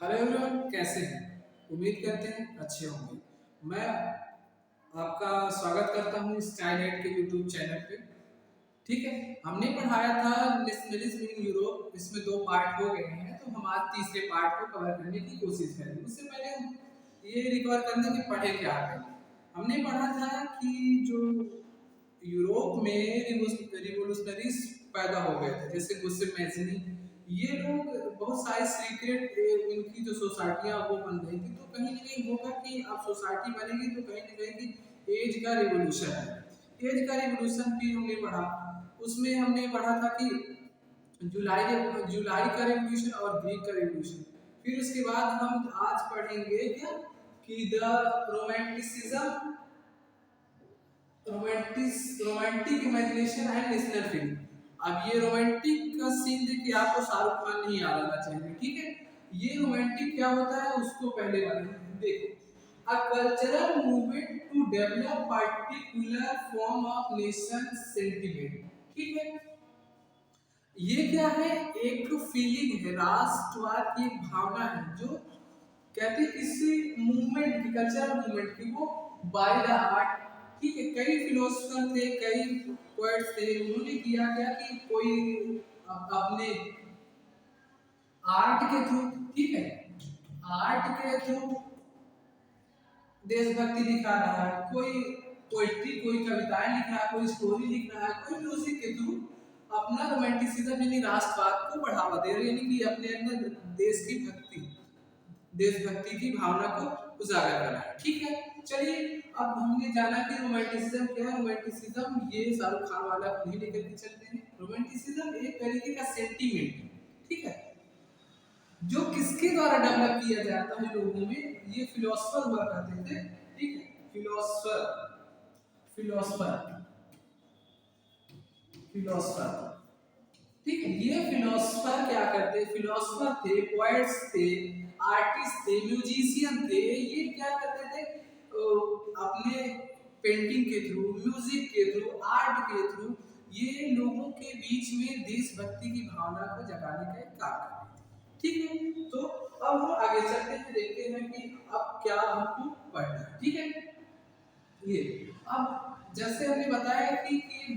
Hello everyone, कैसे हैं? उम्मीद करते हैं अच्छे होंगे। मैं आपका स्वागत करता हूं स्टाइल एड के यूट्यूब चैनल पे। ठीक है, हमने पढ़ाया था नेशनलिज्म इन यूरोप, इसमें 2 पार्ट हो गए हैं, तो हम आज तीसरे पार्ट को कवर करने की कोशिश करेंगे। उससे पहले हम ये रिकवर करने के पढ़े क्या है। हमने पढ़ा था कि जो यूरोप में रिवोल्यूशनरीज पैदा हो गए थे, जैसे गुस्से मैजनी, ये लोग बहुत सारे सीक्रेट इनकी जो सोसाइटियां वो बन गई थी। तो कहीं ना कहीं होगा कि आप सोसाइटी बनेगी तो कहीं ना कहीं की एज का रिवोल्यूशन है। एज का रिवोल्यूशन भी हमने पढ़ा। उसमें हमने पढ़ा था कि जुलाई का रिवोल्यूशन और ग्रीक का रिवोल्यूशन। फिर उसके बाद हम आज पढ़ेंगे क्या कि the romanticism romantic imagination and national feeling. अब ये रोमांटिक का सीन देखिए, आपको शाहरुख खान नहीं याद आना चाहिए। ठीक है, ये रोमांटिक क्या होता है उसको पहले देखो। A cultural movement to develop particular form of nation sentiment। ठीक है, ये क्या है? एक फीलिंग है, राष्ट्रवाद की एक भावना है जो कहते हैं किसी मूवमेंट की, कल्चरल मूवमेंट की, वो बाय द आर्ट। ठीक है, कई फिलोसफर थे, कई पोएट्स थे, उन्होंने किया क्या कि कोई अपने आर्ट के थ्रू, ठीक है, आर्ट के थ्रू देशभक्ति दिखा रहा है, कोई पोइट्री, कोई कविताएं लिख रहा है, कोई स्टोरी लिख रहा है, कोई म्यूजिक के थ्रू अपना रोमांटिसिज्म यानी राष्ट्रवाद को बढ़ावा दे रहे हैं, यानी कि अपने अंदर देश की भक्ति, देशभक्ति की भावना को उजागर करना है। ठीक है, चलिए अब हमने जाना कि रोमांटिसिज्म क्या है। रोमांटिसिज्म ये शाहरुख खान वाला नहीं लेकर के चलते हैं। रोमांटिसिज्म एक तरीके का सेंटीमेंट, ठीक है, जो किसके द्वारा डेवलप किया जाता है लोगों में, ये फिलोसफर हुआ करते थे। ठीक है, फिलोसफर फिलोसफर फिलोसफर ठीक है, ये फिलोसफर क्या करते, फिलोसफर थे, पोएट्स थे, आर्टिस्ट थे, म्यूजिशियन थे। ये क्या करते थे? अपने पेंटिंग के थ्रू, म्यूजिक के थ्रू, आर्ट के थ्रू ये लोगों के बीच में देशभक्ति की भावना को जगाने का एक काम करते थे। ठीक है, तो अब हम आगे चलते हैं, देखते हैं कि अब क्या हमको पढ़ना है। ठीक है, ये अब जैसे हमने बताया कि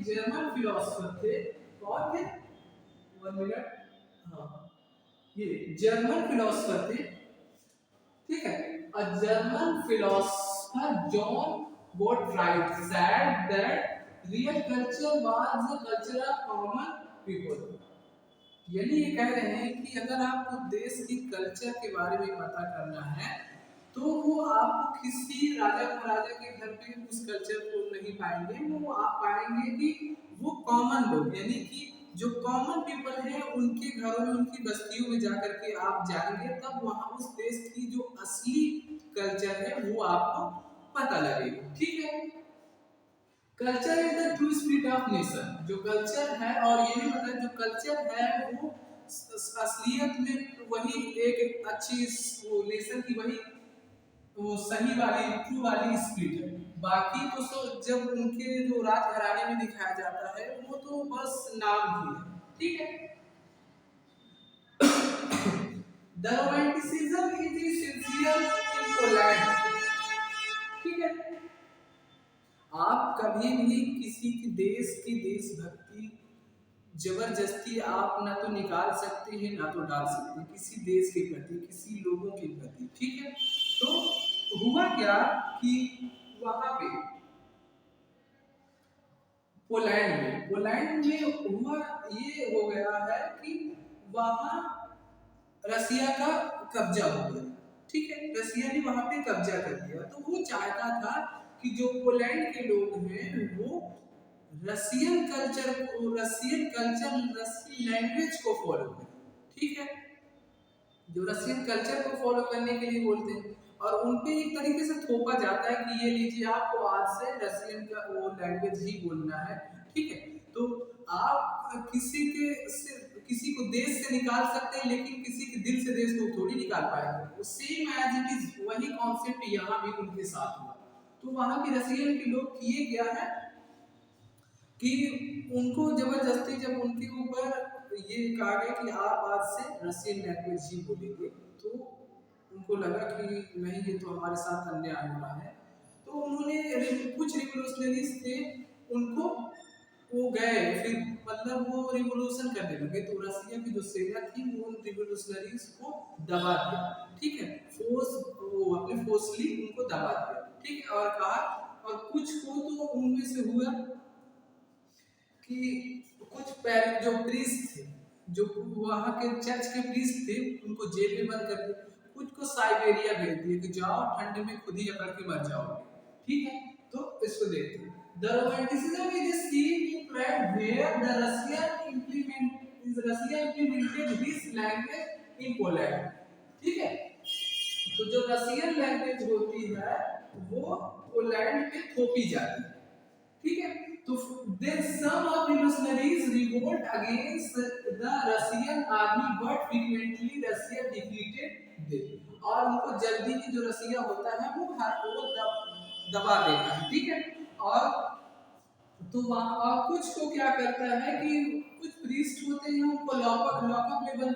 जर्मन फिलोसफर थे। कौन थे? 1 मिनट। हाँ, ये जर्मन फिलोसफर थे। ठीक है, a German philosopher John Gottfried said that real culture was the culture of common people। यानी ये कह रहे हैं कि अगर आपको देश की कल्चर के बारे में पता करना है तो वो आपको किसी राजा महाराजा के घर पे उस कल्चर को नहीं पाएंगे। वो आप पाएंगे कि वो कॉमन लोग, यानी कि जो कॉमन पीपल हैं उनके घरों में, उनकी बस्तियों में जाकर के आप जाएंगे, तब वहां उस देश की जो असली कल्चर है वो आपको पता लगेगी। ठीक है, culture is the true spirit of nation. जो कल्चर है, और ये भी मतलब जो कल्चर है वो असलियत में वही एक अच्छी वो नेशन की वही वो सही वाली, ट्रू वाली स्पिरिट है। बाकी तो जब उनके जो राज घराने में दिखाया जाता है वो तो बस नाम ही है। ठीक है, the romanticism is essential in Poland. ठीक है, आप कभी भी किसी के देश की देशभक्ति जबरदस्ती आप ना तो निकाल सकते हैं ना तो डाल सकते हैं किसी देश के प्रति, किसी लोगों के प्रति। ठीक है, तो हुआ क्या कि वहां पे पोलैंड में हुआ ये हो गया है कि वहां रसिया का कब्जा हो गया। ठीक है, रसिया ने वहां पे कब्जा कर लिया। तो वो चाहता था कि जो पोलैंड के लोग हैं वो रसियन लैंग्वेज को फॉलो करें। ठीक है, जो रशियन कल्चर को फॉलो करने के लिए बोलते हैं, और उनपे एक तरीके से थोपा जाता है कि ये लीजिए आपको आज से रशियन का वो लैंग्वेज ही बोलना है। ठीक है, तो आप किसी को देश से निकाल सकते हैं, लेकिन किसी के दिल से देश को थोड़ी निकाल पाएंगे। सेम एज इट इज वही कॉन्सेप्ट यहाँ भी उनके साथ हुआ। तो वहां के रशियन के लोग किए क्या है कि उनको जबरदस्ती जब उनके ऊपर ये कहा गया कि आप आज से रशियन लैंग्वेज ही बोलेंगे, तो उनको लगा कि नहीं ये तो हमारे साथ अन्याय हो रहा है, तो उन्होंने कुछ रिवोल्यूशनरीज थे उनको वो गए फिर मतलब वो रिवोल्यूशन करने लगे, तो रसिया की जो सेना थी वो उन रिवोल्यूशनरीज को दबा दिया, ठीक है, फोर्स वो अपने फोर्सली उनको दबा दिया, ठीक है, और कहा और कुछ को तो उनमें से हुआ कि कुछ जो प्रीस्ट थे, जो वहाँ के चर्च के प्रीस्ट थे, उनको जेल में बंद कर दिया, कुछ को साइबेरिया भेज दिया कि जाओ ठंड में खुद ही अकड़ के मर जाओगे, ठीक है। तो इसको देखते हैं the romanticism is a scene in Prague where the Russia implemented his language in Poland, ठीक है। तो जो रसियन लैंग्वेज होती है वो पोलैंड पे थोपी जाती है, ठीक है। तो then some of revolutionaries revolt against the Russian army but frequently Russia defeated them, और उनको जल्दी ही जो रसिया होता है वो दबा देता है, ठीक है। और तो वहाँ कुछ को क्या करता है कि कुछ प्रीस्ट होते हैं उनको लॉकअप में बंद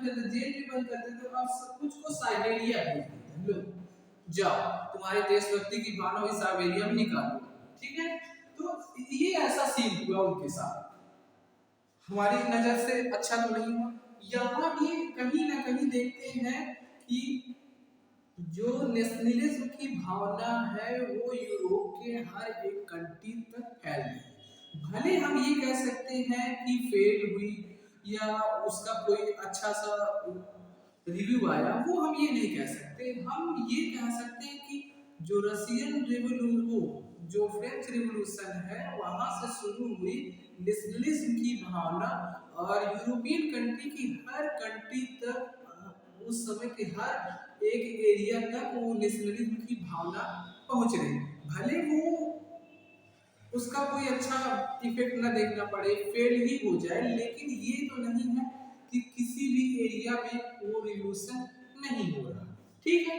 कर देते, जेल में बंद कर देते, और कुछ को साइबेरिया भेज देते हैं, लो जाओ तुम्हारे देशभक्ति की बानों ही साइबेरिया में निकालो, ठीक है। तो ये ऐसा सीन हुआ उनके साथ, हमारी नजर से अच्छा तो नहीं हुआ। यहाँ भी कहीं ना कहीं देखते हैं कि जो नेशनलिज्म की भावना है वो यूरोप के हर एक कंट्री तक फैल गई, भले हम ये कह सकते हैं कि फेल हुई या उसका कोई अच्छा सा रिव्यू आया, वो हम ये नहीं कह सकते, हम ये कह सकते हैं कि जो रशियन रिवॉल्यूशन जो फ्रेंच रिवॉल्यूशन है वहां से शुरू हुई नेशनलिज्म की भावना, और यूरोपियन कंट्री की हर कंट्री तक उस समय के हर एक एरिया तक वो नेशनलिज्म की भावना पहुंच रही, भले वो उसका कोई अच्छा इफेक्ट ना देखना पड़े, फेल ही हो जाए, लेकिन ये तो नहीं है कि किसी भी एरिया में वो रिवॉल्यूशन नहीं हो रहा, ठीक है।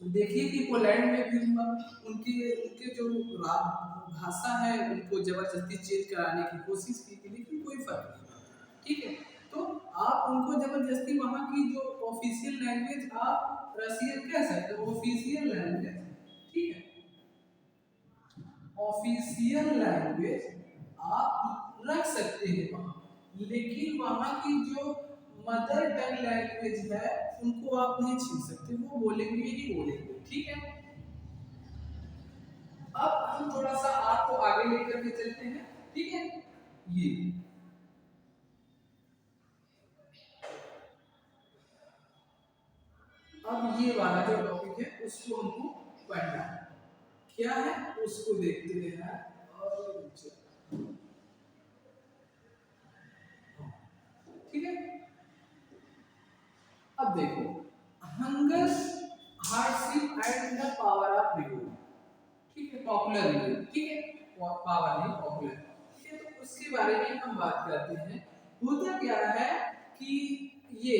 देखिए कि पोलैंड में भी हुआ, उनके उनके जो भाषा है उनको जबरदस्ती चेंज कराने की कोशिश की थी, लेकिन कोई फर्क नहीं पड़ा, ठीक है। तो आप उनको जबरदस्ती वहाँ की जो ऑफिशियल लैंग्वेज आप रशियन कह सकते हो, ऑफिशियल लैंग्वेज, ठीक है, ऑफिशियल लैंग्वेज आप रख सकते हैं वहाँ, लेकिन वहाँ की जो मदर टंग लैंग्वेज है उनको आप नहीं छीन सकते, वो बोलेंगे ही बोलेंगे, ठीक है। अब हम थोड़ा सा आपको आगे लेकर के चलते हैं, ठीक है। ये अब ये वाला जो टॉपिक है उसको हमको पढ़ना है, क्या है उसको देखते हैं, और ठीक है। अब देखो hunger hardship and the power of revolt, ठीक है, पॉपुलर रिवोल्ट, ठीक है, पावर नहीं पॉपुलर, ठीक है। तो उसके बारे में हम बात करते हैं, होता क्या है कि ये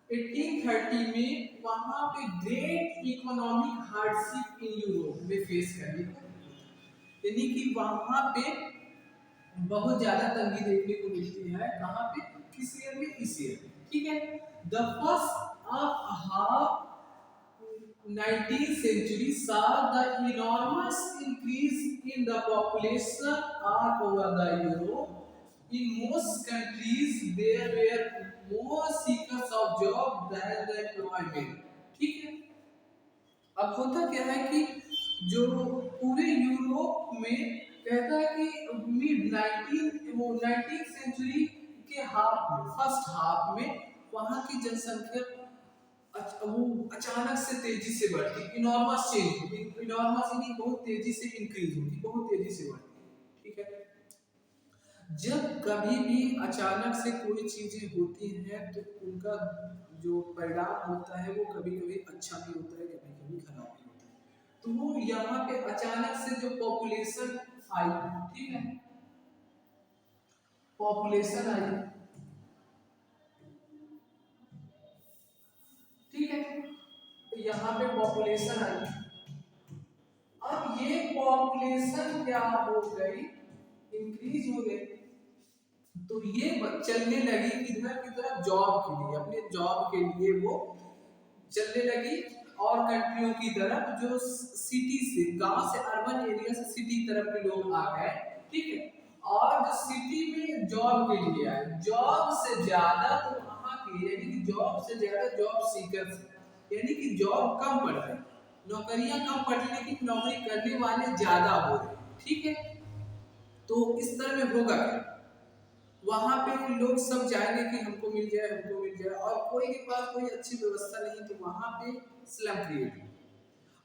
1830 में वहां पे great economic hardship in Europe में फेस करने को, यानी कि वहां पे बहुत ज्यादा तंगी देखने को मिलती है, कहां पे, किस ईयर में, इस ईयर में, ठीक है। The first of half 19th century saw the enormous increase in the population all over the Europe. In most countries, there were more seekers of job than the employment. ठीक है। अब होता क्या है कि जो पूरे यूरोप में कहता है कि मिड 19th सेंचुरी के हाफ में, फर्स्ट हाफ में वहाँ की जनसंख्या वो अचानक से तेजी से बढ़ती, इनॉर्मस चेंज होती, इनॉर्मस यानी बहुत तेजी से इंक्रीज होती, बहुत तेजी से बढ़ती, ठीक है। जब कभी भी अचानक से कोई चीजें होती हैं तो उनका जो परिणाम होता है वो कभी कभी अच्छा भी होता है, कभी कभी खराब भी होता है। तो वो यहाँ पे अचानक से जो पॉपुलेशन आई, ठीक है, पॉपुलेशन आई, ठीक है, तो यहाँ पे पॉपुलेशन आई, अब ये पॉपुलेशन क्या हो गई, इंक्रीज हो गई, तो ये चलने लगी किधर की तरफ, जॉब के लिए, अपने जॉब के लिए वो चलने लगी। और कंट्रियों की तरफ, जो सिटी से, गांव से, अर्बन एरिया से सिटी तरफ के लोग आ गए, ठीक है। और जो सिटी में जॉब के लिए आए, जॉब से ज्यादा तो वहां के, यानी कि जॉब से ज्यादा जॉब सीकर्स, यानी कि जॉब कम पड़ रही, नौकरियां कम पड़ रही, लेकिन नौकरी करने वाले ज्यादा हो रहे, ठीक है। तो इस तरह में होगा क्या, वहां पे लोग सब जाएंगे कि हमको मिल जाए, हमको मिल जाए, और कोई के पास कोई अच्छी व्यवस्था नहीं, तो वहां पे स्लम क्रिएट हो।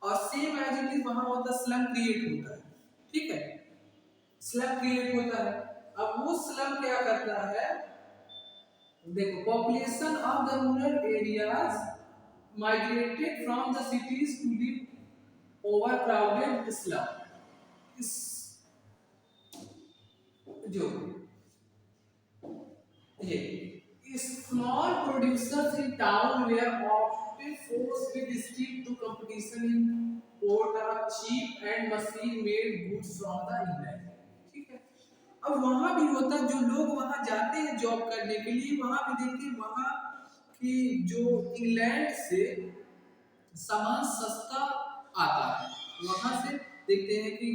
और सेम एज इट इज वहां होता, स्लम क्रिएट होता है, ठीक है, स्लम क्रिएट होता है। अब वो स्लम क्या करता है, देखो, population of the rural areas migrated from the cities to live overcrowded slum. इस जो ये small producers in town were often forced with steep to competition in port of cheap and machine-made goods from the inland, ठीक है। अब वहां भी होता, जो लोग वहां जाते हैं जॉब करने के लिए, वहां भी देखिए वहां की जो इंग्लैंड से सामान सस्ता आता है, वहां से देखते हैं कि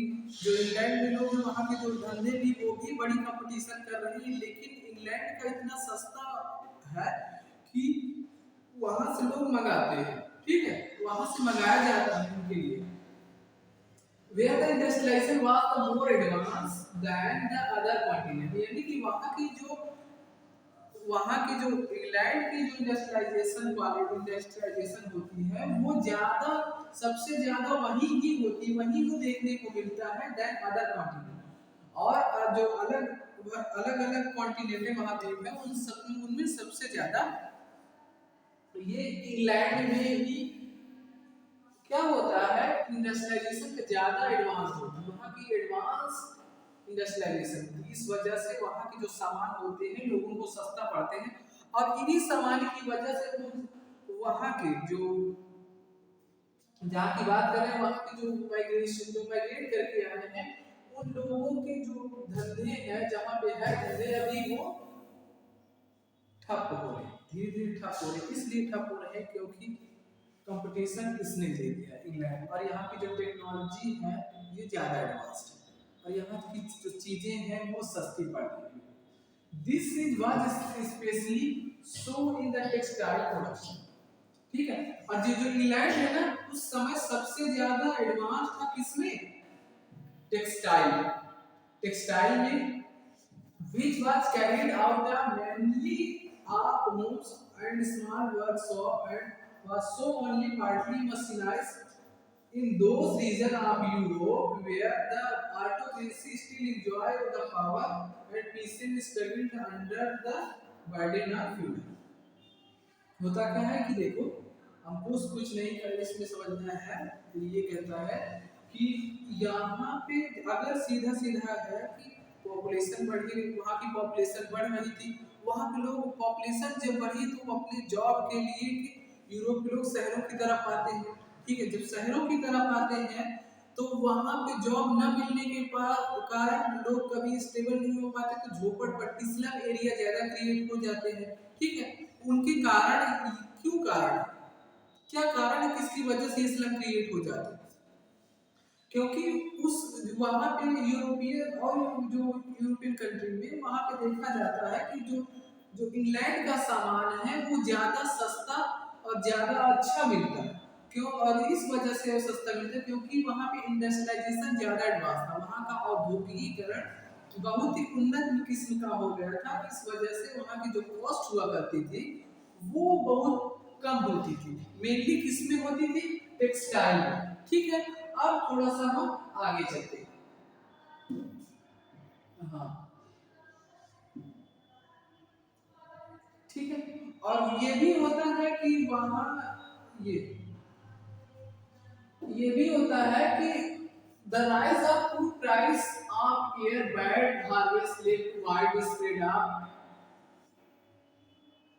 जो इंग्लैंड में लोग हैं, वहां के जो धंधे भी, वो भी बड़ी कंपटीशन कर रहे हैं, लेकिन इंग्लैंड का इतना सस्ता है कि वहां से लोग मंगाते हैं, ठीक है, वहां से मंगाया जाता है उनके लिए। Where the industrialization was the more advanced than the other continent, यानी कि वहाँ की जो इंग्लैंड की जो इंडस्ट्रियलाइजेशन क्वालिटी, इंडस्ट्रियलाइजेशन होती है, वो ज्यादा, सबसे ज्यादा वहीं की होती है, वहीं को देखने को मिलता है देन अदर कॉन्टिनेंट। और जो अलग अलग अलग कॉन्टिनेंट महाद्वीप है, उन सब उनमें सबसे ज्यादा ये इंग्लैंड में ही क्या होता है, इंडस्ट्रियलाइजेशन का ज्यादा एडवांस होता है, वहाँ की एडवांस इंडस्ट्रियलाइजेशन होती है। इस वजह से वहाँ के जो सामान होते हैं लोगों को सस्ता पड़ते हैं, और इन्हीं सामान की वजह से वहाँ के जो, जहाँ की बात कर रहे हैं, वहाँ के जो माइग्रेशन, जो माइग्रेट करके आए हैं, उन लोगों के जो धंधे हैं, जहाँ पे है धंधे, अभी वो ठप हो रहे हैं, धीरे धीरे ठप हो रहे हैं। इसलिए ठप हो रहे हैं क्योंकि कंपटीशन इसने ले लिया इंग्लैंड, और यहाँ की जो टेक्नोलॉजी है ये ज़्यादा एडवांस्ड है, और यहाँ की जो चीज़ें हैं वो सस्ती पड़ रही हैं। This is was specially so in the textile production, ठीक है। और जो इंग्लैंड है ना, उस समय सबसे ज़्यादा एडवांस था किसमें, टेक्सटाइल, टेक्सटाइल में, which was carried out mainly of homes and small workshop, and was so only partly machinized in those regions of Europe where the aristocracy still enjoy the power and peasants struggled under the burden of feudal। होता क्या है कि देखो, हमको कुछ नहीं कर इसमें समझना है, तो ये कहता है कि यहाँ पे अगर सीधा सीधा है कि पॉपुलेशन बढ़ी, वहाँ की पॉपुलेशन बढ़ रही थी, वहाँ के लोग, पॉपुलेशन जब बढ़ी तो वो अपने जॉब के लिए कि यूरोप के लोग शहरों की तरफ आते हैं, ठीक है। जब शहरों की तरफ आते हैं तो वहाँ पे जॉब न मिलने के कारण लोग कभी स्टेबल नहीं हो पाते, तो झोपड़पट्टी, स्लम एरिया ज्यादा क्रिएट हो जाते हैं, ठीक है। उनके कारण, क्यों कारण, क्या कारण है, किसकी वजह से स्लम क्रिएट हो जाते हैं, क्योंकि उस वहां पे यूरोपियन, और जो यूरोपियन कंट्री में वहां पे देखा जाता है कि जो जो इंग्लैंड का सामान है वो ज्यादा सस्ता और ज्यादा अच्छा मिलता है, क्यों, और इस वजह से वो सस्ता मिलता है क्योंकि वहां पे इंडस्ट्रियलाइजेशन ज्यादा एडवांस था, वहां का औद्योगिकीकरण बहुत ही उन्नत किस्म का हो गया था। इस वजह से वहां की जो कॉस्ट हुआ करती थी वो बहुत कम होती थी, मेनली किसमें होती थी, टेक्सटाइल में, ठीक है। अब थोड़ा सा हम आगे चलते हैं, हाँ, ठीक है। और ये भी होता है कि वहां, ये ये भी होता है कि the rise of food price of air bad harvest led to widespread of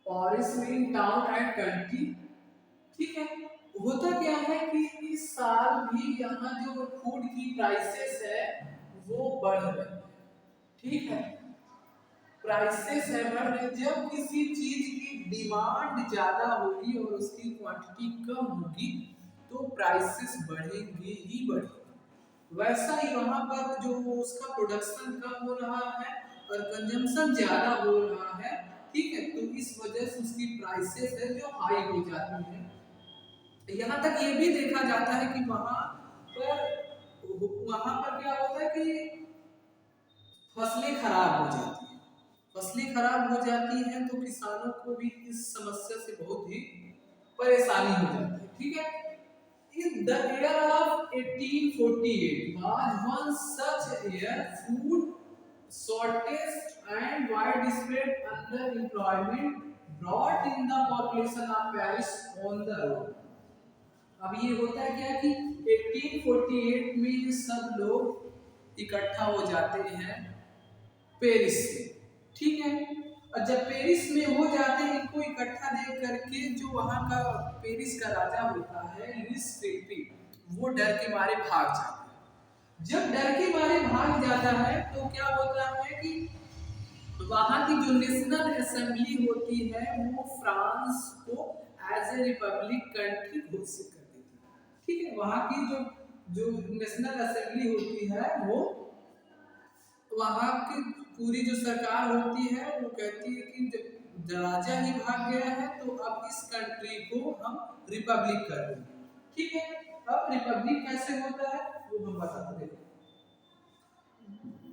forest in town and country, ठीक है। होता क्या है कि इस साल भी यहाँ जो फूड की प्राइसेस है वो बढ़ रही है, ठीक है। प्राइसेस है बढ़ रहे, जब किसी चीज की डिमांड ज्यादा होगी और उसकी क्वांटिटी कम होगी तो प्राइसेस बढ़ेंगे ही बढ़ेंगे। वैसा ही वहां पर जो उसका प्रोडक्शन कम हो रहा है और कंजम्पशन ज्यादा हो रहा है, ठीक है, तो इस वजह से उसकी प्राइसेस है जो हाई हो जाती है। यहाँ तक ये भी देखा जाता है कि वहां पर क्या होता है कि फसलें खराब हो जाती हैं। फसलें खराब हो जाती हैं तो किसानों को भी इस समस्या से बहुत ही परेशानी हो जाती है, ठीक है। In the year of 1848 was one such year, food shortage and widespread underemployment brought in the population of Paris on the road। अब ये होता है क्या कि 1848 में ये सब लोग इकट्ठा हो जाते हैं पेरिस से, ठीक है। और जब पेरिस में हो जाते हैं इनको इकट्ठा देख करके, जो वहां का पेरिस का राजा होता है लुइस फिलिपी, वो डर के मारे भाग जाता है। जब डर के मारे भाग जाता है तो क्या होता है कि वहां की जो नेशनल असेंबली होती है वो फ्रांस को एज ए रिपब्लिक कंट्री घोषित कर देती है, ठीक है। वहां की जो जो नेशनल असेंबली होती है वो वहां की पूरी जो सरकार होती है वो कहती है कि जब राजा ही भाग गया है तो अब इस कंट्री को हम रिपब्लिक कर देंगे, ठीक है। अब रिपब्लिक कैसे होता है वो हम बताते हैं।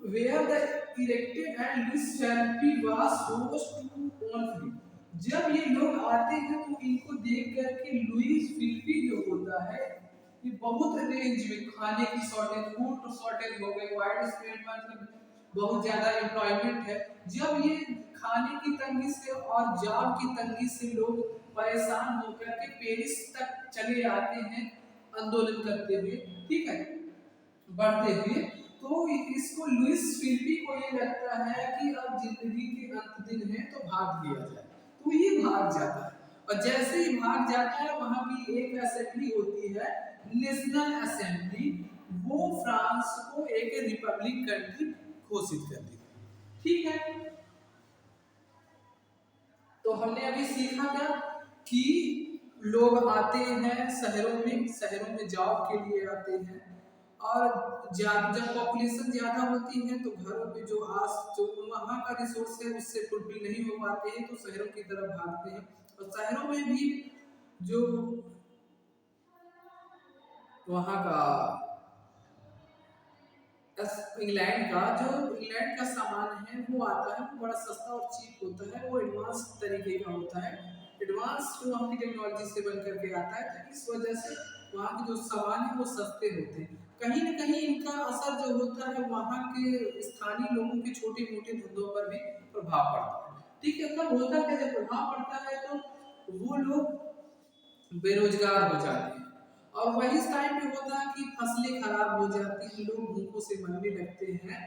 Where the elected and this therapy was supposed to conflict। जब ये लोग आते हैं तो इनको देख करके लुइस फिलिपी जो होता है ये बहुत रेंज में खाने की शॉर्टेज, फूड शॉर्टेज हो गई, वाइड स्प्रेड मतलब बहुत ज्यादा एम्प्लॉयमेंट है। जब ये खाने की तंगी से और जॉब की तंगी से लोग परेशान होकर के पेरिस तक चले आते हैं आंदोलन करते हुए, ठीक है, बढ़ते हुए, तो इसको लुइस फिलिपी को ये लगता है कि अब जिंदगी के अंत दिन है तो भाग लिया जाए, तो ये भाग जाता है। और जैसे ही भाग जाता है वहां की एक असेंबली होती है नेशनल असेंबली, वो फ्रांस को एक रिपब्लिक कंट्री घोषित कर दी, ठीक है। तो हमने अभी सीखा क्या कि लोग आते हैं शहरों में जॉब के लिए आते हैं, और जब पॉपुलेशन ज्यादा होती है तो घरों पे जो वहाँ का रिसोर्स है उससे फुलफिल नहीं हो पाते हैं तो शहरों की तरफ भागते हैं। और शहरों में भी जो वहाँ का इंग्लैंड का सामान है वो आता है, वो बड़ा सस्ता और चीप होता है, वो एडवांस तरीके का होता है, एडवांस जो वहाँ की टेक्नोलॉजी से बन करके आता है, तो इस वजह से वहाँ के जो सामान है वो सस्ते होते हैं। कहीं न कहीं इनका असर जो होता है वहाँ के स्थानीय लोगों के छोटे मोटे धंधों पर भी प्रभाव पड़ता है, ठीक है। तब होता है जब प्रभाव पड़ता है तो वो लोग बेरोजगार हो जाते हैं, और वही टाइम पे होता है कि फसलें खराब हो जाती हैं, लोग भूखों से मरने लगते हैं,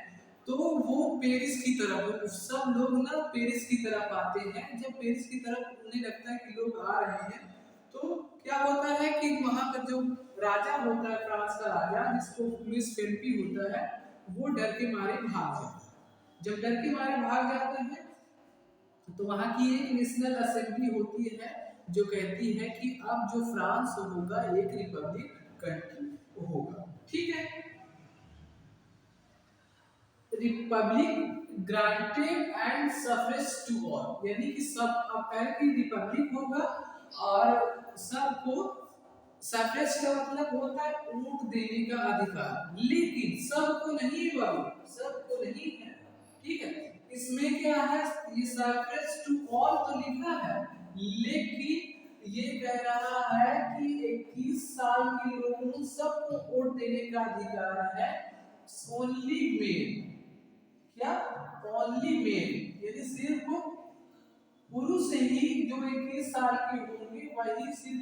तो वो पेरिस की तरफ सब लोग ना पेरिस की तरफ आते हैं। जब पेरिस की तरफ उन्हें लगता है कि लोग आ रहे हैं तो क्या होता है कि वहां का जो राजा होता है फ्रांस का राजा जिसको लुइस फिलिपी होता है वो डर के मारे भाग जाता है। जब डर के मारे भाग जाता है तो वहां की एक नेशनल असेंबली होती है जो कहती है कि अब जो फ्रांस होगा एक रिपब्लिक कंट्री होगा, ठीक है। Republic granted and suffrage to all, यानी कि सब अब कहे कि रिपब्लिक होगा और सबको, सफरेज का मतलब होता है वोट देने का अधिकार, लेकिन सबको नहीं बाबू, सबको नहीं है, ठीक है। इसमें क्या है ये सफरेज टू ऑल तो लिखा है, लेकिन ये कह रहा है कि 21 साल के लोगों सबको वोट देने का अधिकार है, ओनली मेल, क्या ओनली मेल, यानी सिर्फ पुरुष ही जो 21 साल के होंगे वही सिर्फ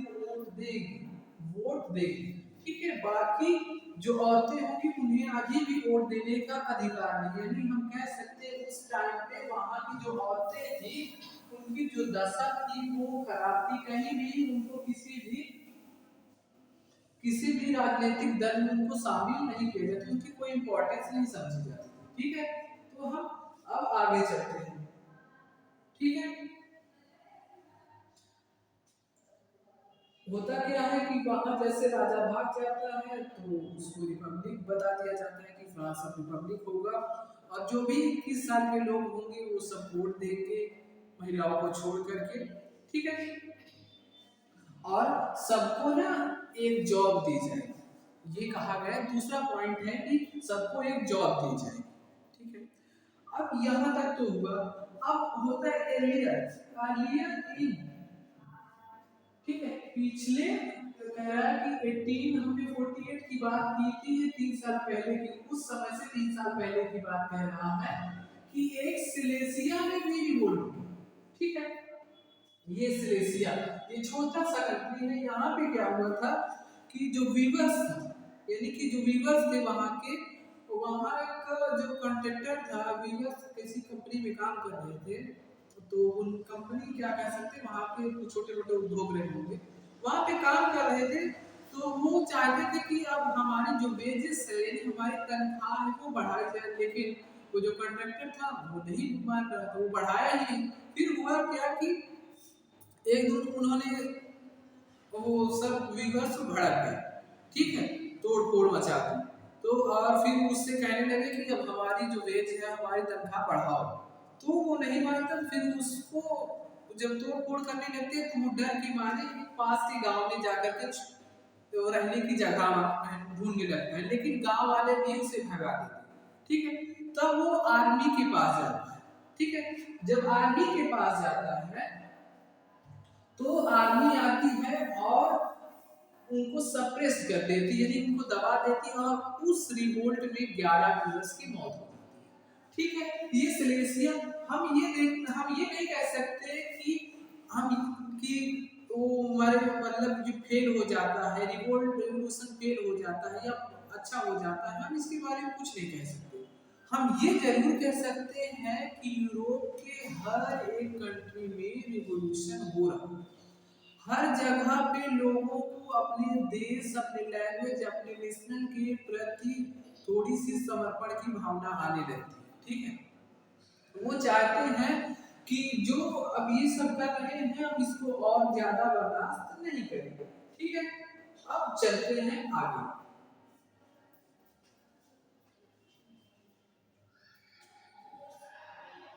वोट देंगे, ठीक है। बाकी जो औरतें होंगी उन्हें अभी भी वोट देने का अधिकार नहीं, यानी हम कह सकते हैं उस टाइम पे वहां की जो औरतें थी उनकी जो दशा थी वो खराब थी, कहीं भी उनको किसी भी राजनीतिक दल में उनको शामिल नहीं किया जाता, उनकी कोई इंपॉर्टेंस नहीं समझी जाती, ठीक है। तो हम अब आगे चलते हैं। ठीक है। होता क्या है कि वहां जैसे राजा भाग जाता है तो उसको रिपब्लिक बता दिया जाता है कि फ्रांस अब रिपब्लिक होगा, और जो भी 21 साल के लोग होंगे वो सब वोट देंगे महिलाओं को छोड़ करके। ठीक है। और सबको ना एक जॉब दी जाएगी, ये कहा गया है। दूसरा पॉइंट है कि सबको एक जॉब दी जाएगी। ठीक है। अब यहाँ तक तो हुआ। अब होता है एलियर अर्लियर इन, ठीक है, पिछले कह रहा है कि 18 हमने 48 की बात की थी, ये 3 साल पहले की, उस समय से 3 साल पहले की बात कह रहा है कि एक सिलेसिया में भी रिवोल्ट। ठीक है। ये सिलेसिया, ये छोटा सा कंट्री है, यहाँ पे क्या हुआ था कि जो वीवर्स था, यानी कि जो वीवर्स थे वहाँ के, वहाँ का जो कॉन्ट्रैक्टर था, वीवर्स किसी कंपनी में काम कर रहे थे, तो उन कंपनी क्या कह सकते हैं, वहाँ के छोटे मोटे उद्योग रहे होंगे, वहाँ पे काम कर रहे थे। तो वो चाहते थे कि अब हमारी जो वेजेस है, यानी हमारी तनख्वाह है, वो बढ़ाई जाए, लेकिन वो जो कॉन्ट्रैक्टर था वो नहीं मान रहा था, वो बढ़ाया ही नहीं। फिर हुआ क्या कि एक दिन उन्होंने वो सब विवश भड़क गए। ठीक है। तोड़ फोड़ मचा दी। तो और फिर उससे कहने लगे कि अब हमारी जो वेज है, हमारी तनख्वाह बढ़ाओ। तो वो नहीं मानता, फिर उसको जब तोड़ फोड़ करने लगते हैं तो वो डर के मारे पास के गांव में जाकर के तो रहने की जगह ढूंढने लगता है, लेकिन गांव वाले भी उसे भगा देते हैं। ठीक है। तब वो आर्मी के पास जाता है। ठीक है। जब आर्मी के पास जाता है तो आर्मी आती है और उनको सप्रेस कर देती है, यानी उनको दबा देती है, और उस रिवोल्ट में 11 मेंबर्स की मौत हो जाती है। ठीक है। ये सिलेसिया, हम ये नहीं कह सकते कि हम कि वो मरे, मतलब जो फेल हो जाता है, रिवोल्ट रेवोल्यूशन फेल हो जाता है या अच्छा हो जाता है, हम इसके बारे में कुछ नहीं कह सकते। हम ये जरूर कह सकते हैं कि यूरोप के हर एक कंट्री में रिवॉल्यूशन हो रहा है। हर जगह पे लोगों को अपने देश, अपने लैंग्वेज, अपने नेशनल के प्रति थोड़ी सी समर्पण की भावना आने लगती है। ठीक है। वो चाहते हैं कि जो अब ये सब कर रहे हैं, हम इसको और ज्यादा बर्दाश्त नहीं करेंगे। ठीक है। अब चलते हैं आगे।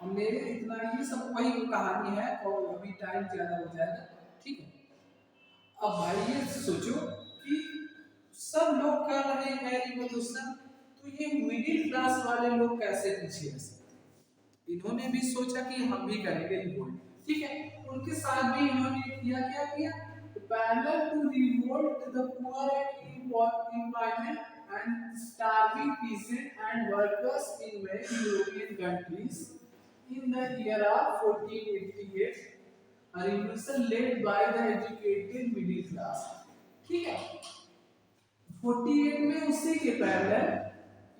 और मेरे इतना ये सब वही कहानी है, और अभी टाइम ज्यादा हो जाएगा। ठीक है। अब भाई ये सोचो कि सब लोग कर रहे हैं रिवॉल्यूशन, तो ये मिडिल क्लास वाले लोग कैसे पीछे रह सकते हैं? इन्होंने भी सोचा कि हम भी करेंगे रिवोल्ट। ठीक है। उनके साथ भी इन्होंने किया, क्या किया, parallel to revolt the poor and environment and starving peasants and workers in many European countries in the year of 1488, a revolution led by the educated middle class। ठीक है। 48 में उसी के पैरेलल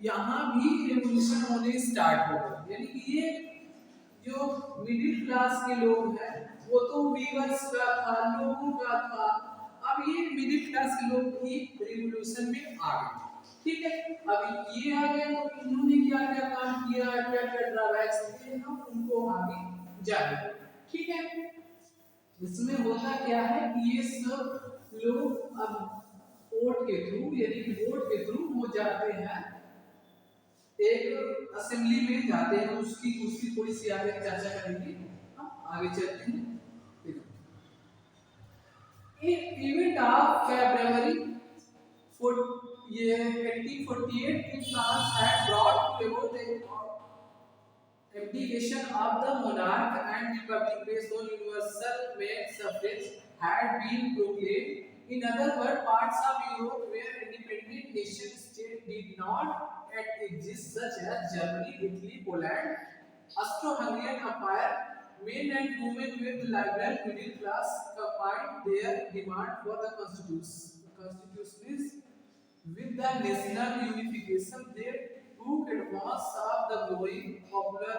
यहाँ भी रेवोल्यूशन होने स्टार्ट हो गया, यानी कि ये जो मिडिल क्लास के लोग हैं, वो तो वीवर्स का था, लोगों का था, अब ये मिडिल क्लास के लोग भी रिवॉल्यूशन में आ गए। ठीक है। अब ये आ गए तो इन्होंने क्या क्या काम किया, क्या क्या ड्रॉबैक्स थे, हम उनको आगे जानेंगे। ठीक है। इसमें होता क्या है कि ये सब लोग अब वोट के थ्रू, यानी कि वोट के थ्रू वो जाते हैं एक असेंबली में जाते हैं, उसकी उसकी थोड़ी सी आगे चर्चा करेंगे। हम आगे चलते हैं। एक इवेंट ऑफ फरवरी for ये 1848 in France had brought about the abdication of the monarch and republic based on universal male suffrage had been proclaimed. In other words, parts of Europe where independent nation states did not yet exist, such as Germany, Italy, Poland, Austro-Hungarian Empire, men and women with liberal middle class combined their demand for the constitutionalist with the national unification. They took advantage of the growing popular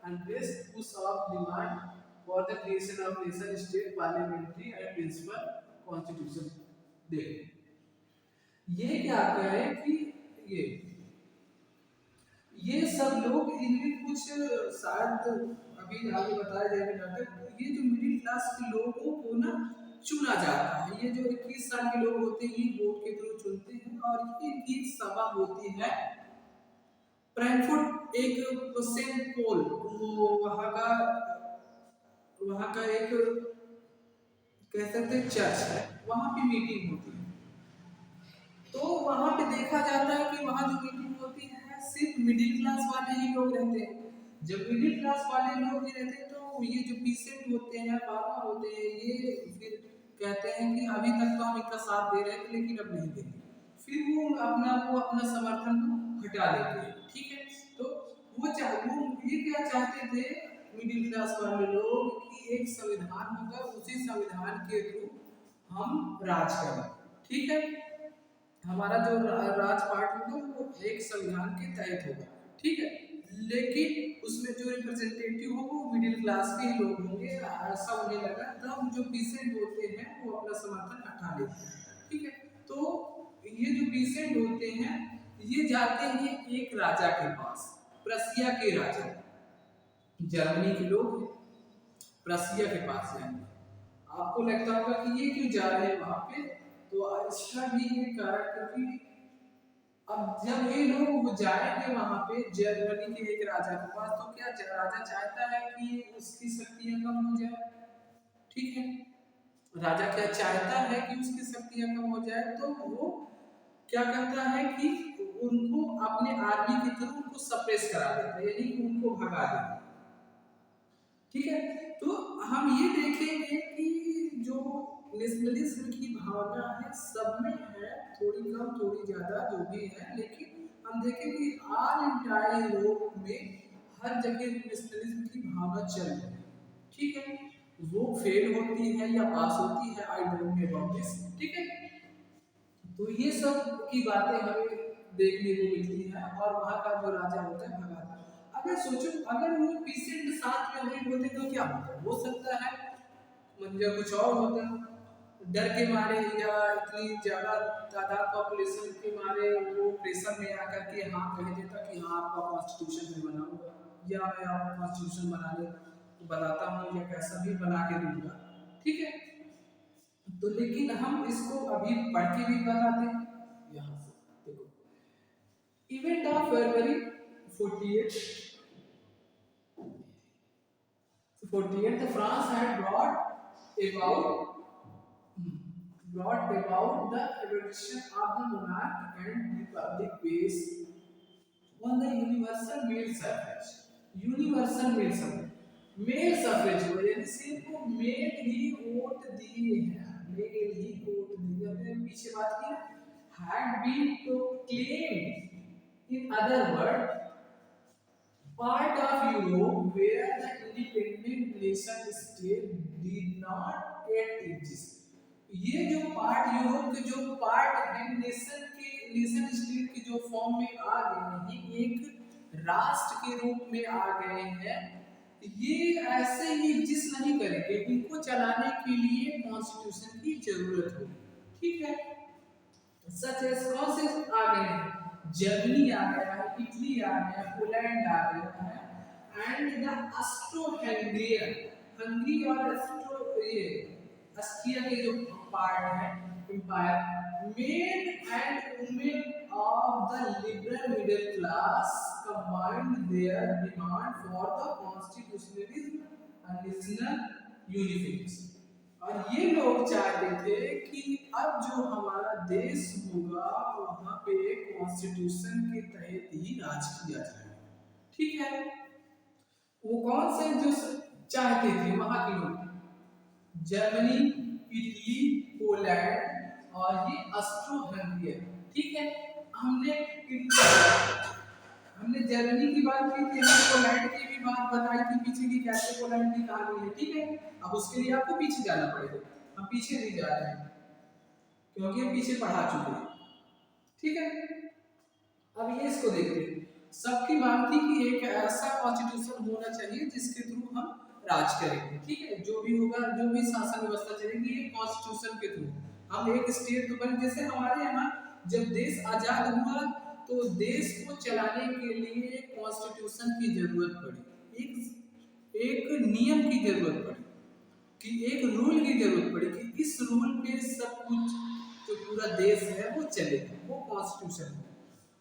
unrest, push of demand for the creation of nation state parliamentary and municipal constitution। देखो ये क्या करे कि ये सब लोग इनमें कुछ शायद अभी आगे बताया जाएगा डॉक्टर, ये जो मिडिल क्लास के लोगों को ना चुना जाता है। ये जो 21 साल के लोग होते हैं ये वोट के थ्रू चुनते हैं, और ये की सभा होती है फ्रैंकफर्ट, एक सेंट पॉल, वो वहाँ का एक कह सकते हैं चर्च है, वहाँ पे मीटिंग होती है। तो वहां पे देखा जाता है कि वहां जो मीटिंग होती है सिर्फ मिडिल क्लास वाले ही लोग रहते हैं। जब मिडिल क्लास वाले लोग ही रहते हैं तो ये जो पीसेंट होते हैं, फार्मर होते हैं, ये फिर कहते हैं कि अभी तक तो हम इनका साथ दे रहे थे लेकिन अब नहीं देंगे। फिर वो अपना समर्थन हटा देते हैं। ठीक है, तो वो ये क्या चाहते थे मिडिल क्लास वाले लोग कि एक संविधान होगा, उसी संविधान के थ्रू हम राज करें। ठीक है, हमारा जो राजपाट होगा वो एक संविधान के तहत होगा। ठीक है, लेकिन उसमें जो रिप्रेजेंटेटिव होगा वो मिडिल क्लास के ही लोग होंगे, ऐसा उन्हें लगा। तब जो पीसेंट होते हैं वो अपना समर्थन हटा लेते हैं। ठीक है, तो ये जो पीसेंट होते हैं ये जाते हैं एक राजा के पास, प्रसिया के राजा, जर्मनी के लोग प्रसिया के पास जाएंगे। आपको लगता होगा कि ये क्यों जा रहे हैं वहां पे, तो इसका भी ये कारण, क्योंकि अब जब ये लोग जाएंगे वहां पे जर्मनी के एक राजा के पास, तो क्या राजा चाहता है कि उसकी शक्तियां कम हो जाए। ठीक है, राजा क्या चाहता है कि उसकी शक्तियां कम हो जाए, तो वो क्या करता है कि उनको अपने आर्मी के थ्रू उनको सप्रेस करा देता है, यानी कि उनको भगा देता है। ठीक है, तो हम ये देखेंगे कि जो नेशनलिज्म की भावना है सब में है, थोड़ी कम थोड़ी ज्यादा जो भी है, लेकिन हम देखें कि ऑल इंटायर यूरोप में हर जगह नेशनलिज्म की भावना चल रही है। ठीक है, वो फेल होती है या पास होती है, I don't know about this. ठीक है, तो ये सब की बातें हमें देखने को मिलती है, और वहाँ का जो राजा होता है भगाता है। अगर सोचो अगर वो पीसेंट साथ में नहीं होते तो क्या होता, हो सकता है मतलब कुछ और होता, डर के मारे या इतनी ज्यादा तादाद पॉपुलेशन के मारे वो प्रेशर में आकर के हाँ कह देता कि हाँ आपका कॉन्स्टिट्यूशन में बनाऊंगा, या मैं आपका कॉन्स्टिट्यूशन बनाने बताता हूँ या कैसा भी बना के दूंगा। ठीक है, तो लेकिन हम इसको अभी पढ़ के भी बताते हैं। यहाँ से देखो, event of February 48 France had brought about the abolition of the monarch and republic based on the universal male suffrage। Universal male suffrage, male suffrage हो यानी सिर्फ मेल ही वोट दिए हैं, मेल ही वोट दिए। हमने पीछे बात की had been proclaimed, in other words part of Europe where the independent nation state did not yet exist। ये जो पार्ट यूरोप के जो पार्ट है नेशन स्टेट के जो फॉर्म में आ गए हैं, एक राष्ट्र के रूप में आ गए हैं, ये ऐसे ही एग्जिस्ट नहीं करेंगे, इनको चलाने के लिए कॉन्स्टिट्यूशन की जरूरत होगी। ठीक है, सच एज कौन से आ गए हैं, जर्मनी आ गया है, इटली आ गया है, पोलैंड आ गया है, and the Austro Hungarian, Hungary और ऑस्ट्रो ये ऑस्ट्रिया के जो पार्ट है empire, men and women of the liberal middle class combined their demand for the constitutionalism and national unification. और ये लोग चाहते थे कि अब जो हमारा देश होगा वहां पे कॉन्स्टिट्यूशन के तहत ही राज किया जाए। ठीक है, वो कौन से जो चाहते थे वहां के लोग, जर्मनी, इटली, पोलैंड और ये ऑस्ट्रो हंगेरियन। ठीक है, हमने जर्मनी की बात की थी, हमने पोलैंड की भी बात बताई थी पीछे की कैसे पोलैंड की कहानी है। ठीक है, अब उसके लिए आपको पीछे जाना पड़ेगा, हम पीछे नहीं जा रहे हैं क्योंकि हम पीछे पढ़ा चुके हैं। ठीक है, अब ये इसको देखते हैं। सबकी मांग थी कि एक ऐसा कॉन्स्टिट्यूशन होना चाहिए जिसके थ्रू हम राज करेंगे। ठीक है, जो भी होगा, जो भी शासन व्यवस्था चलेगी ये कॉन्स्टिट्यूशन के थ्रू। हम एक स्टेट तो बने, जैसे हमारे यहाँ जब देश आजाद हुआ तो देश को चलाने के लिए कॉन्स्टिट्यूशन की जरूरत पड़ी। एक एक नियम की जरूरत पड़ी, कि एक रूल की जरूरत पड़ी कि इस रूल पे सब कुछ जो पूरा देश है वो चले, वो कॉन्स्टिट्यूशन है।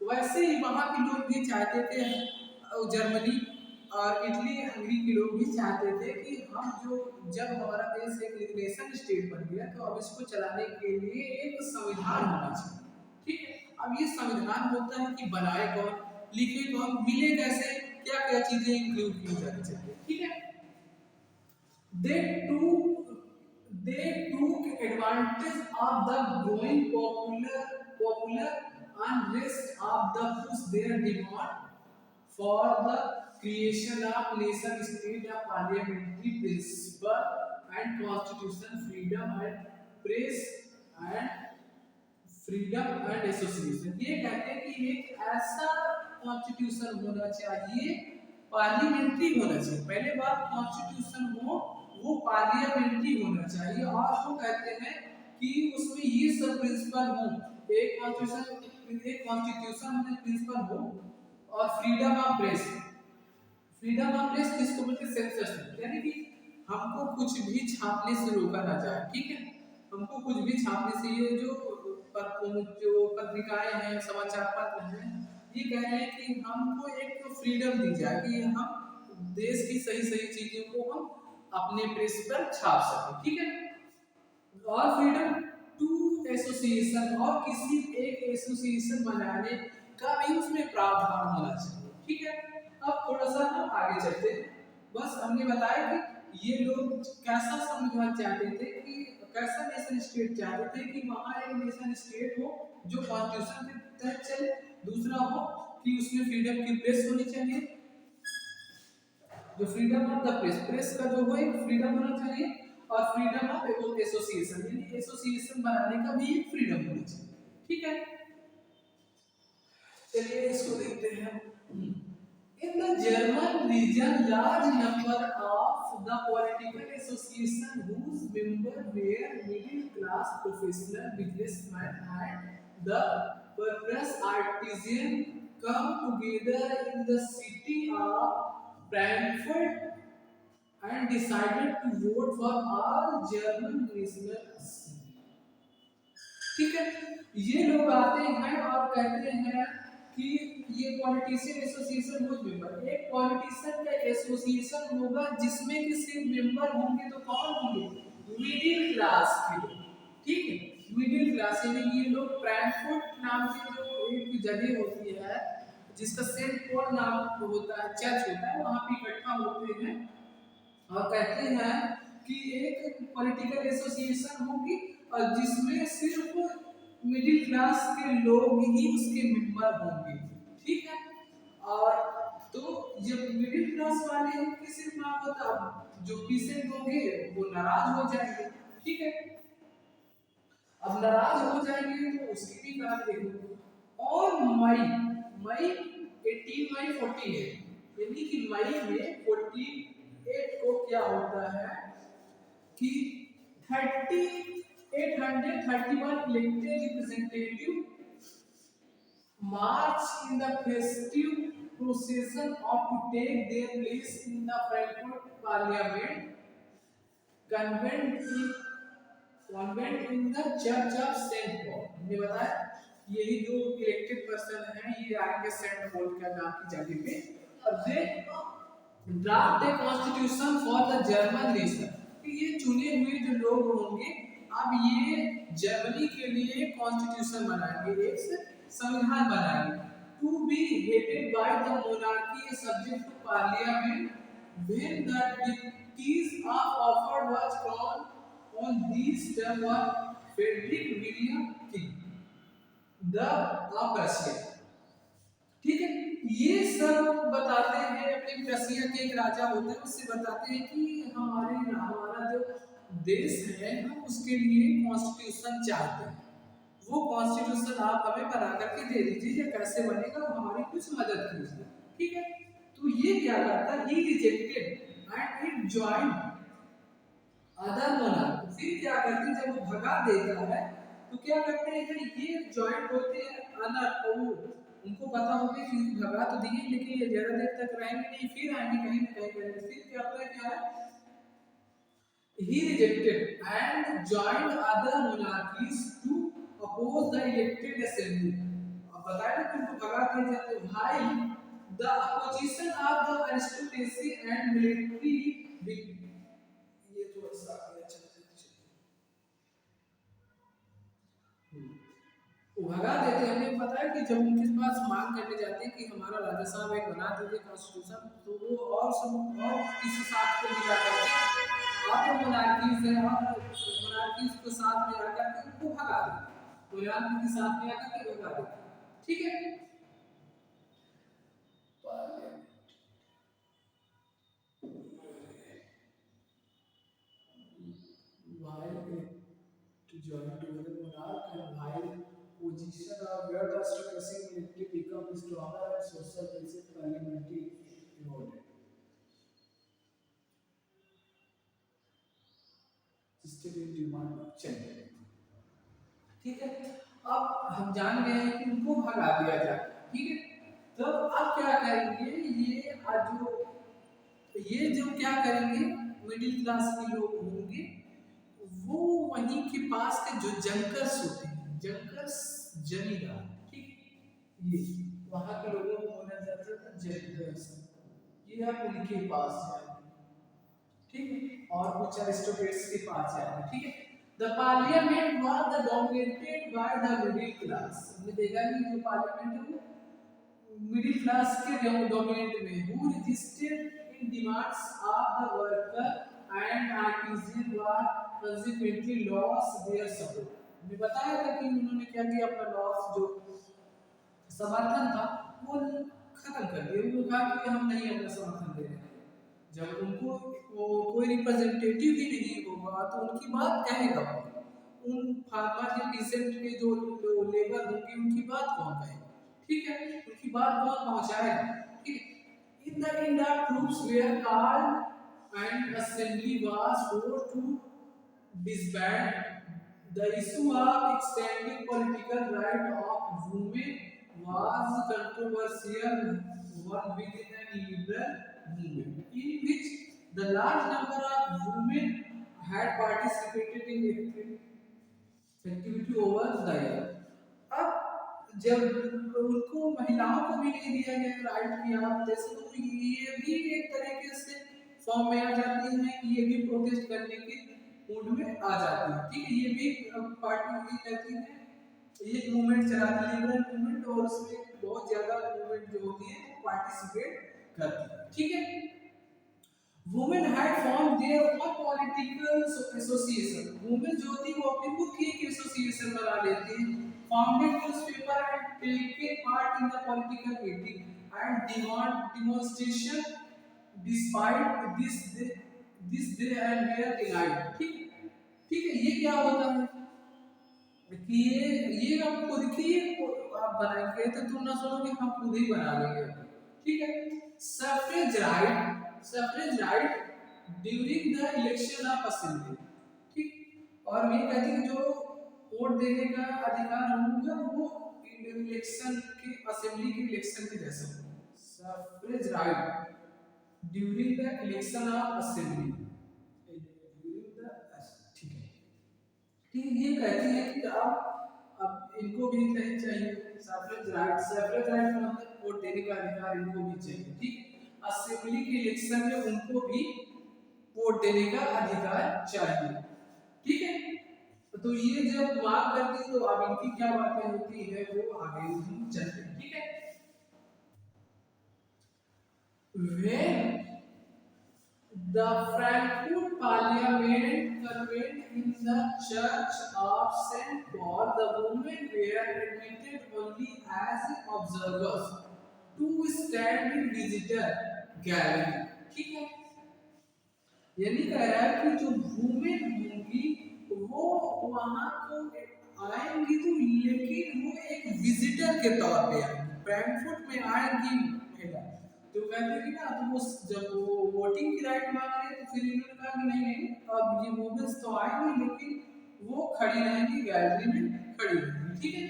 वैसे ही वहाँ के लोग भी चाहते थे, जर्मनी और इटली हंगरी के लोग भी चाहते थे कि हम जो, जब हमारा देश एक नेशन स्टेट बन गया तो अब इसको चलाने के लिए एक संविधान होना चाहिए। ठीक है, अब ये संविधान होता है कि बनाए कौन, लिखे कौन, मिले कैसे, क्या क्या चीजें इंक्लूड की जानी चाहिए। ठीक है, They took they took advantage of the growing popular unrest of the push their demand for the creation of nation state, a parliamentary principle and constitution, press and freedom and association। ये कहते हैं कि एक ऐसा constitution होना चाहिए, parliamentary होना चाहिए। पहले बात कॉन्स्टिट्यूशन हो वो पार्लियामेंट्री होना चाहिए, और वो कहते हैं कि उसमें ये सब प्रिंसिपल हो, एक कॉन्स्टिट्यूशन में प्रिंसिपल हो, और freedom of press. Freedom of press किसको बोलते हैं? सेंसरशिप, यानी कि हमको कुछ भी छापने से रोका ना जाए। ठीक है, हमको कुछ भी छापने से, ये जो पत्रिकाएं हैं, समाचार पत्र हैं, ये कह रहे हैं कि हमको एक फ्रीडम दी जाए कि हम देश की सही सही चीजों को हम अपने प्रेस पर छाप सकें। ठीक है, और फ्रीडम टू एसोसिएशन, और किसी एक एसोसिएशन बनाने का भी उसमें प्रावधान होना चाहिए। ठीक है, अब थोड़ा सा हम आगे चलते हैं। बस हमने बताया कि ये लोग कैसा संविधान चाहते थे, कि कैसा नेशन स्टेट चाहते थे, कि वहाँ एक नेशन स्टेट हो जो कॉन्स्टिट्यूशन के तहत चले। दूसरा हो कि उसमें फ्रीडम की प्रेस होनी चाहिए, जो freedom of the press, press का जो हो एक फ्रीडम होना चाहिए, और फ्रीडम ऑफ एसोसिएशन, यानी एसोसिएशन बनाने का भी एक फ्रीडम होनी चाहिए। ठीक है, चलिए इसको देखते हैं। In the German region, large number of the political association whose members were middle class professional businessmen and the workers artisan come together in the city of Frankfurt and decided to vote for all German nationals। ठीक है, ये लोग आते हैं और कहते हैं कि ये पॉलिटिशियन एसोसिएशन हो मेंबर, एक पॉलिटिशियन का एसोसिएशन होगा जिसमें कि सिर्फ मेंबर होंगे तो कौन होंगे? मिडिल क्लास के लोग। ठीक है, मिडिल क्लास, यानी ये लोग फ्रैंकफर्ट नाम की जो एक जगह होती है जिसका सेंट पॉल नाम होता है, चर्च होता है, वहां पे इकट्ठा होते हैं और कहते हैं कि एक पॉलिटिकल एसोसिएशन होगी और जिसमें सिर्फ मिडिल क्लास के लोग ही उसके मेंबर होंगे। ठीक है, और तो जब मिडिल क्लास वाले की सिर्फ नाम होता, जो पीसेंट होंगे वो नाराज हो जाएंगे। ठीक है, अब नाराज हो जाएंगे तो उसकी भी बात देखो। और मई मई 18 मई 48, यानी कि मई में 48 को क्या होता है कि 831 elected representative march in the festive procession of to take their place in the Frankfurt Parliament convent in the Church of Saint Paul। हमने बताया यही जो इलेक्टेड पर्सन है ये आएंगे सेंट पॉल का नाम की जगह पे, और they draft a constitution for the German nation. ये चुने हुए जो लोग होंगे अब ये जर्मनी के लिए कॉन्स्टिट्यूशन बनाएंगे, एक संविधान बनाएंगे, to be headed by the monarchy subject to parliament when the decrees of offered was drawn on these terms of Frederick William King the of Russia। ठीक है, ये सब बताते हैं, अपने रसिया के एक राजा होते हैं उससे बताते हैं कि हमारा जो देश है हम उसके लिए कॉन्स्टिट्यूशन चाहते हैं, वो कॉन्स्टिट्यूशन आप हमें बना करके दे दीजिए, या कैसे बनेगा वो हमारी कुछ मदद कीजिए। ठीक है, तो ये क्या करता है, he rejected and it joined other monarch. फिर क्या करते हैं, जब वो भगा देता है तो क्या करते हैं, ये जॉइंट होते हैं अदर उनको पता होगा कि भगा तो दिए लेकिन ये ज्यादा देर तक रहेंगे नहीं, फिर आएंगे कहीं ना कहीं करेंगे, फिर क्या होता है, क्या है, he rejected and joined other monarchies to oppose the elected assembly. अब बताया ना कि उनको भगा दिए जाते हैं। While the opposition of the aristocracy and military, ये थोड़ा सा आगे चलते वो भगा देते हैं। हमें पता है कि जब उनके पास मांग करने जाते हैं कि हमारा राजा साहब एक बना दीजिए कॉन्स्टिट्यूशन, तो वो और सब और किसी साथ को मिला करके और तो मोनार्कीज है और मोनार्कीज को साथ में आकर के उनको भगा देते, मोनार्की के साथ में आकर के भगा देते, ठीक है। While to join together monarch and while position of where the aristocracy military become stronger and social basis parliamentary eroded. Still in demand चलिए, ठीक है। अब हम जान गए हैं कि उनको भगा दिया जाए, ठीक है। तो अब क्या करेंगे, ये जो क्या करेंगे, मिडिल क्लास के लोग होंगे, वो वहीं के पास के जो जंकर्स होते हैं, जंकर्स जमींदार, ठीक, ये वहां के लोगों को बोला जाता था जंकर्स, ये आप उनके पास जाएंगे, ठीक है, और कुछ अरिस्टोक्रेट्स के पास जाएंगे, ठीक है। The parliament was the dominated by the middle class, हमने देखा कि जो पार्लियामेंट है वो मिडिल क्लास के डोमिनेट में, who registered in demands of the worker and artisan were consequently lost their support। हमने बताया था कि उन्होंने क्या किया, अपना लॉस जो समर्थन था वो खत्म कर दिया, उन्होंने कहा कि हम नहीं अपना समर्थन दे रहे हैं। जब उनको कोई रिप्रेजेंटेटिव ही नहीं होगा तो उनकी बात कहेगा कौन, उन फार्मर के पीसेंट के जो लेबर होंगे उनकी बात कौन कहेगा, ठीक है, उनकी बात कौन पहुंचाएगा, ठीक है। In the end the troops where called and assembly was forced to disband। The issue of extending political right of women was controversial one within a liberal movement, in which the large number of women had participated in activity over the year। अब जब उनको महिलाओं को भी नहीं दिया गया right की आप जैसे, तो ये भी एक तरीके से फॉर्म में आ जाती है कि ये भी प्रोटेस्ट करने के मूड में आ जाती है, ठीक है। ये भी पार्टी ये कहती है, ये मूवमेंट चलाती है लिबरल मूवमेंट, और उसमें बहुत ज्यादा मूवमेंट जो होती है वो पार्टिसिपेट करती है, ठीक है। Women had form their own political association, women जो थी वो अपनी खुद की एक एसोसिएशन बना लेती है, founded newspaper and taken part in the political meeting and demand demonstration despite this they and were denied, ठीक है। ये क्या होता है कि ये आप खुद की आप बनाएंगे तो तुम ना सुनोगे, हम खुद ही बना लेंगे, ठीक है। Suffrage right during the election of assembly, ठीक, और ये कहती है जो वोट देने का अधिकार होगा वो इलेक्शन के असेंबली के इलेक्शन के जैसा होगा। Suffrage right during the election of assembly, ठीक है, ठीक है। ये कहती है कि अब इनको भी कहीं चाहिए सफरेज राइट का मतलब वोट देने का अधिकार इनको भी चाहिए, ठीक। असेंबली के इलेक्शन में उनको भी वोट देने का अधिकार चाहिए, ठीक है। तो ये जब बात करती है तो अब इनकी क्या बातें होती है वो आगे हम चलते हैं, ठीक है। When the Frankfurt Parliament convened in the Church of St. Paul, the women were admitted only as observers to stand in visitor gallery, ठीक है। यानी कह रहा है कि जो वुमेन होंगी वो वहां को आएंगी तो लेकिन वो एक विजिटर के तौर पे आएंगी, फ्रैंकफर्ट में आएंगी महिला, तो कहते हैं कि ना, तो वो जब वो वोटिंग की राइट मांग रहे तो फिर इन्होंने कहा कि नहीं नहीं, अब ये वुमेन्स तो आएंगी लेकिन वो खड़ी रहेंगी, गैलरी में खड़ी रहेंगी, ठीक है।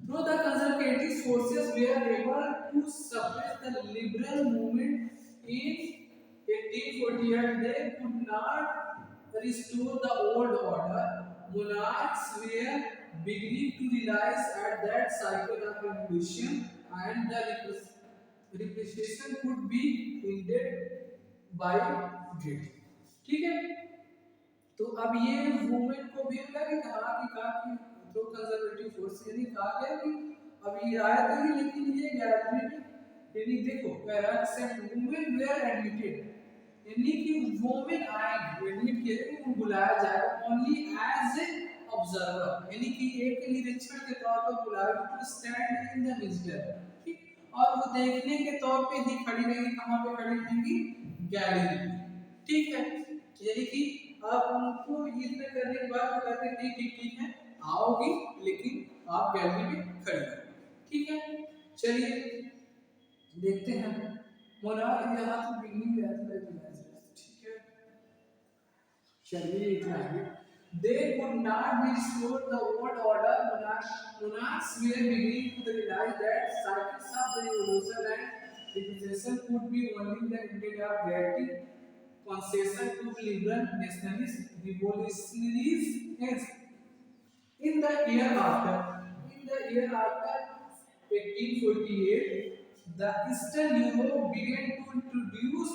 Though the conservative forces were able to suppress the liberal movement in 1848, they could not restore the old order. Monarchs were beginning to realize at that cycle of revolution and the representation could be ended by guilt. ठीक है, तो अब ये movement को भी लगा कि कहा कि जो कंजर्वेटिव फोर्स यानी कहा गया कि अब ये आया था कि लेकिन ये गैरंटी यानी देखो पैराक्स एंड वुमेन वेयर एडमिटेड यानी कि वुमेन आएंगे एडमिट किए थे उनको बुलाया जाएगा ओनली एज ए ऑब्जर्वर यानी कि एक निरीक्षण के तौर पर बुलाया to stand in the visitor ठीक और वो देखने के तौर पे ही खड़ी रहेंगी कहां पे खड़ी रहेंगी गैलरी में ठीक है यानी कि आप उनको इतना करने के बाद वो कहते हैं ठीक ठीक ठीक है आओगी लेकिन आप गैलरी में खड़े रहो ठीक है चलिए देखते हैं मोनार्क यहाँ तो बिगनिंग ठीक है चलिए इतना है they could not be restored the old order monarchs were beginning to realize that cycles of the revolution and civilization could be only the ended of granting concession to liberal nationalist revolutionaries hence in the year after 1848 the eastern europe began to introduce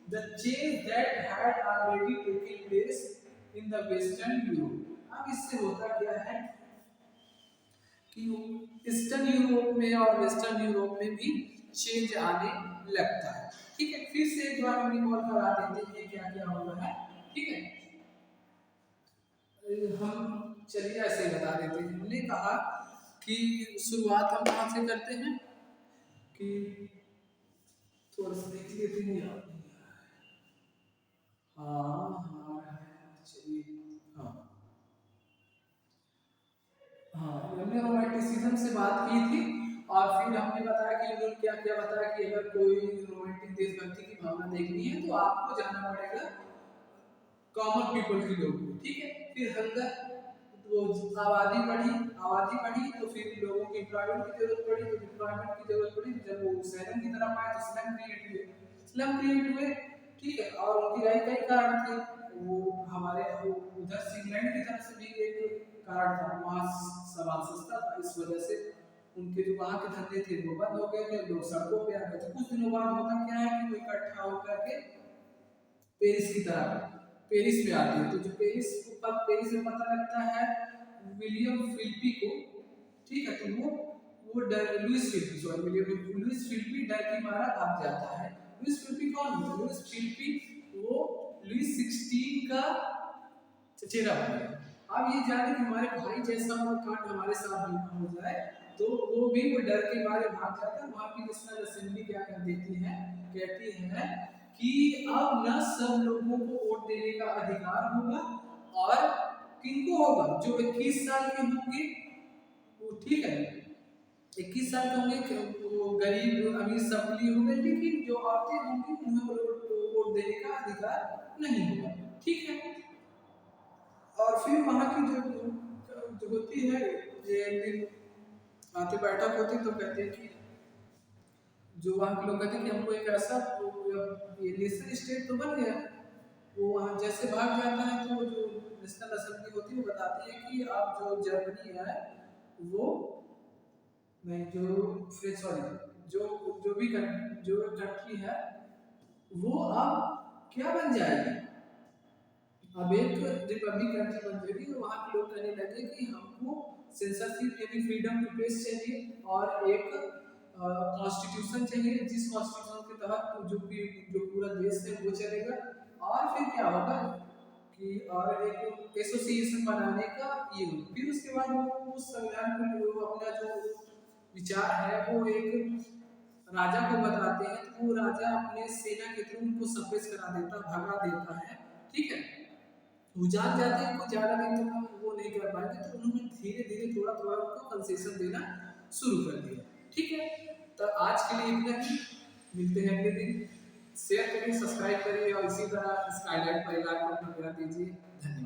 the change that had already taken place in the western europe अब इससे होता क्या है कि eastern Europe में और western Europe में भी चेंज आने लगता है ठीक है फिर से एक बार हम रिकॉल करा देते हैं क्या क्या हुआ है ठीक है हम चलिए ऐसे बता देते हैं हमने कहा कि शुरुआत हम कहाँ से करते हैं कि थोड़ा सा देख लेते हैं हाँ चलिए हाँ हाँ हमने रोमांटिसिज्म से बात की थी और फिर हमने बताया कि उन्होंने क्या क्या बताया कि अगर कोई रोमांटिक देशभक्ति की भावना देखनी है तो आपको जाना पड़ेगा कॉमन पीपल के लोग ठीक है फिर हंगर तो आबादी बढ़ी तो फिर लोगों की एम्प्लॉयमेंट की जरूरत पड़ी तो एम्प्लॉयमेंट की जरूरत पड़ी जब वो शहरों की तरफ आए तो स्लम क्रिएट हुए ठीक है और उनकी रही कई कारण थे वो हमारे उधर से इंग्लैंड की तरफ से भी एक कारण था वहाँ सामान सस्ता था इस वजह से उनके जो वहाँ के धंधे थे वो बंद हो गए थे लोग सड़कों पे आ गए थे कुछ दिनों बाद होता क्या है कि वो इकट्ठा होकर के पेरिस की तरफ पेरिस में आती है तो जो पेरिस में पता लगता है विलियम फिलिपी को ठीक है तो वो Louis Philippe sorry William Louis Philippe डर के मारा भाग जाता है लुइस फिलिपी कौन होता है लुइस फिलिपी वो लुइस 16 का चचेरा भाई है अब ये जाने कि हमारे भाई जैसा वो कांड हमारे साथ भी ना हो जाए तो वो भी वो डर के मारे भाग जाता है वहां की नेशनल असेंबली क्या कर देती है कहती है कि अब न सब लोगों को वोट देने का अधिकार होगा और किनको होगा जो 21 साल के होंगे वो ठीक है 21 साल के होंगे वो गरीब अमीर सब लिए होंगे लेकिन जो औरतें होंगी उन्हें वोट देने का अधिकार नहीं होगा ठीक है और फिर वहाँ की जो होती है ये आते बैठक होती तो कहते हैं कि जो वहाँ के लोग कहते हैं कि हमको एक ऐसा ये नेशनल स्टेट तो बन गया वो वहाँ जैसे भाग जाता है तो जो नेशनल असेंबली होती है वो बताती है कि आप जो जर्मनी है वो नहीं जो सॉरी जो भी कंट्री है वो अब क्या बन जाएगी अब एक रिपब्लिक कंट्री बन जाएगी और वहाँ के लोग कहने लगे कि हमको सेंसरशिप यानी फ्रीडम टू प्रेस चाहिए और एक कॉन्स्टिट्यूशन चाहिए जिस कॉन्स्टिट्यूशन के तहत जो पूरा देश है वो चलेगा और फिर क्या होगा कि और एक एसोसिएशन बनाने का ये फिर उसके बाद वो उस संविधान को अपना जो विचार है वो एक राजा को बताते हैं तो वो राजा अपने सेना के थ्रू उनको सप्रेस करा देता भगा देता है ठीक है वो जान जाते हैं कुछ ज़्यादा दिन तक वो नहीं कर पाएंगे तो उन्होंने धीरे धीरे थोड़ा थोड़ा उनको कंसेशन देना शुरू कर दिया ठीक है तो आज के लिए इतना ही मिलते हैं अगले दिन शेयर करिए सब्सक्राइब करिए और इसी तरह स्काईलाइट परिवार को अपना प्यार दीजिए धन्यवाद।